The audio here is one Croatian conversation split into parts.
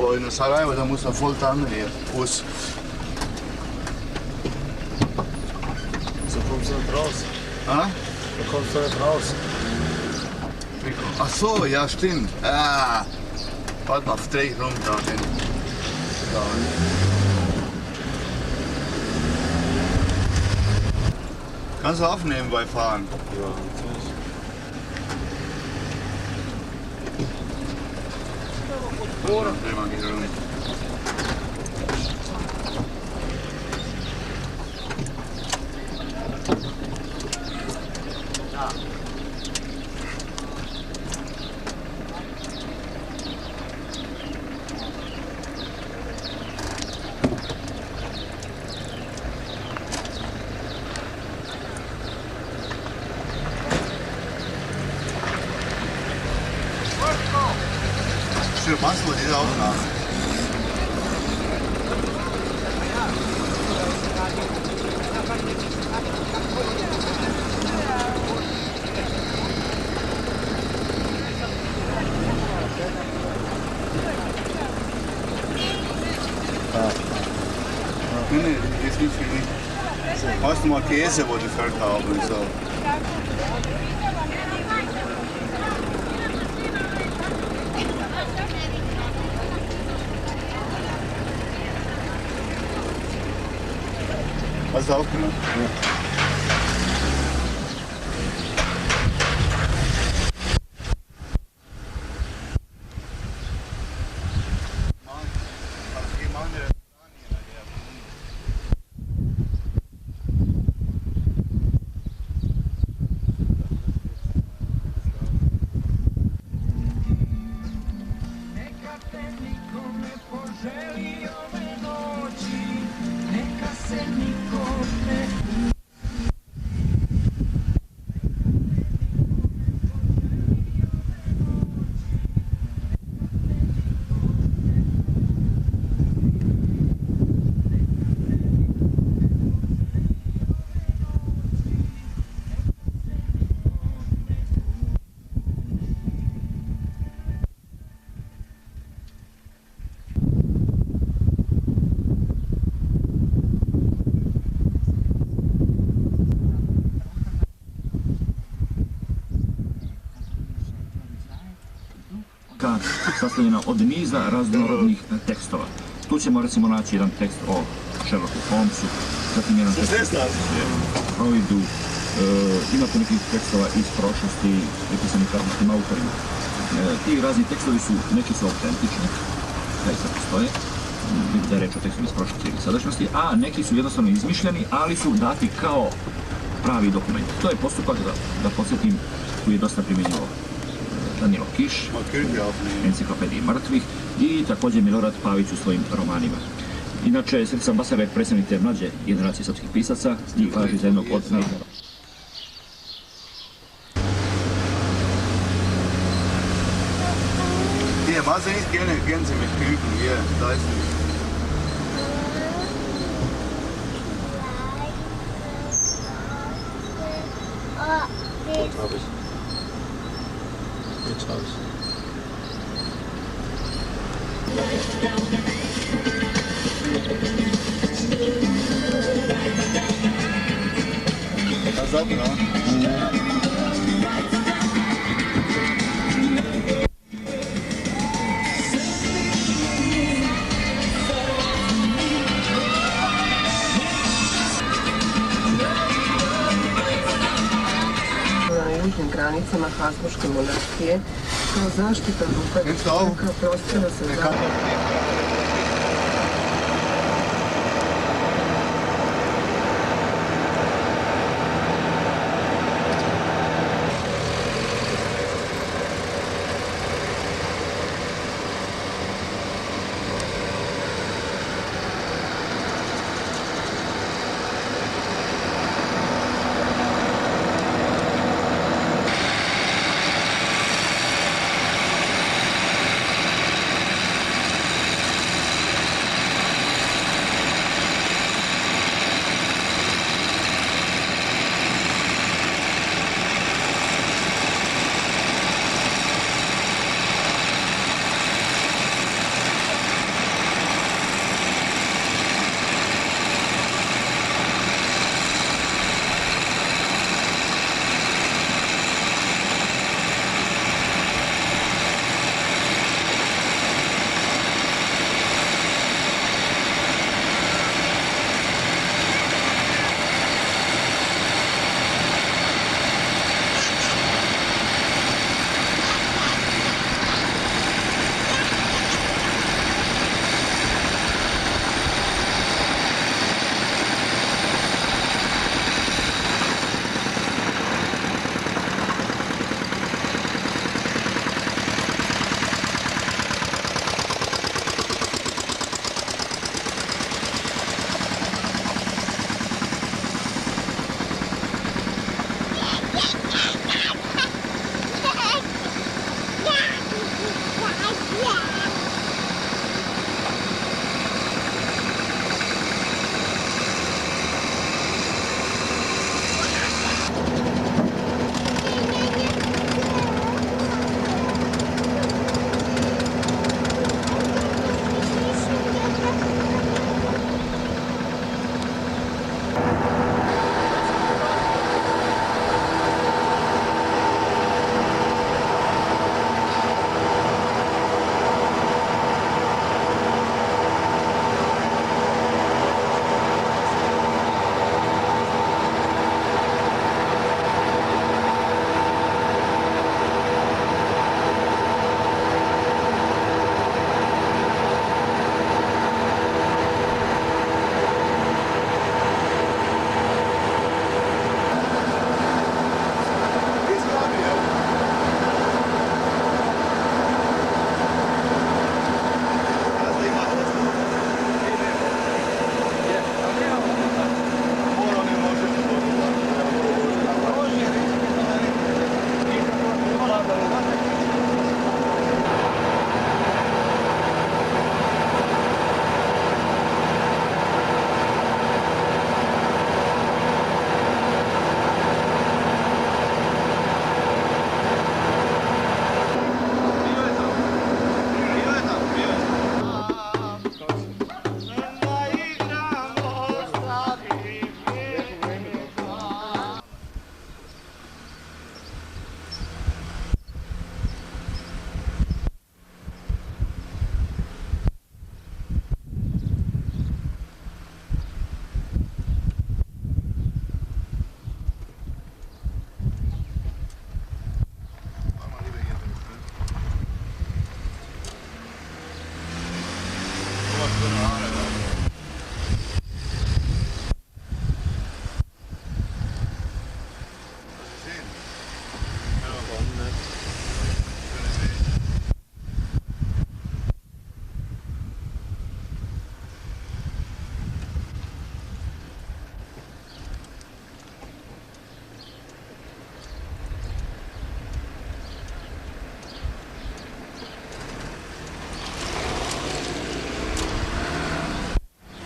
aber in Sarajevo, da muss er voll dran hier. Bus. So kommst du nicht raus. Ah? Da kommst du nicht raus. Ach so, ja stimmt. Ah. Warte mal, dreh ich rum da hin. Da. Kannst du aufnehmen bei Fahren? Ja, natürlich. Dann drehen wir wieder rum. Für was wurde diese Aufnahme? Nee, das ist nicht für mich. Hast du mal Käse, wo die verkaufen und so? Hast du aufgenommen? Ja. Sastavljena od niza raznorodnih tekstova. Tu ćemo recimo naći jedan tekst o Sherlocku Holmesu, zatim jedan tekst o Freudu, imate nekih tekstova iz prošlosti, napisani različitim autorima. Ti razni tekstovi su, neki su autentični, zaista postoje, da je reč o tekstovima iz prošlosti ili sadašnjosti, a neki su jednostavno izmišljeni, ali su dati kao pravi dokument. To je postupak, da podsjetim, koji je dosta primjenjivo Danilo Kiš, Enciklopediji mrtvih i također Milorad Pavić u svojim romanima. Inače, Sredica Basara je predstavnik te mlađe generacije srpskih pisaca i važi za jednog od najbolja. Hier, was ich gerne Gänse mit Küken, hier, da ist es. Jetzt habe ich. Jetzt habe ich. Das auch, ne? južnim granicama Habsburške monarhije kao zaštita duha čovjeka prostila se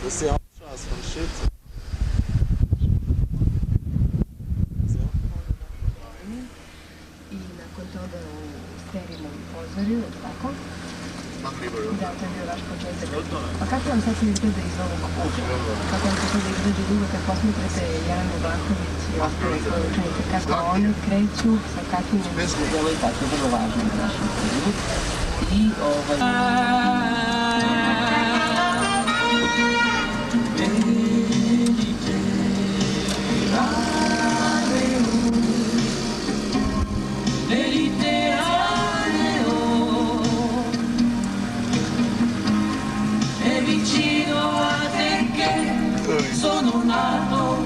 Das ist ja Hauptstraße von Schütze. I nakon toga u sterilnom pozorju, tako? Da, to je bio vaš početak. Pa kako vam sad se izgleda iz ovog kuća? Kako vam se sada izgleda drugo kad posmetrate Jelenu Vlahović i ostale koje učenike? Kako oni kreću, sa kakvim izgledalo i tako je vrlo važno na našem filmu. I Sono nato,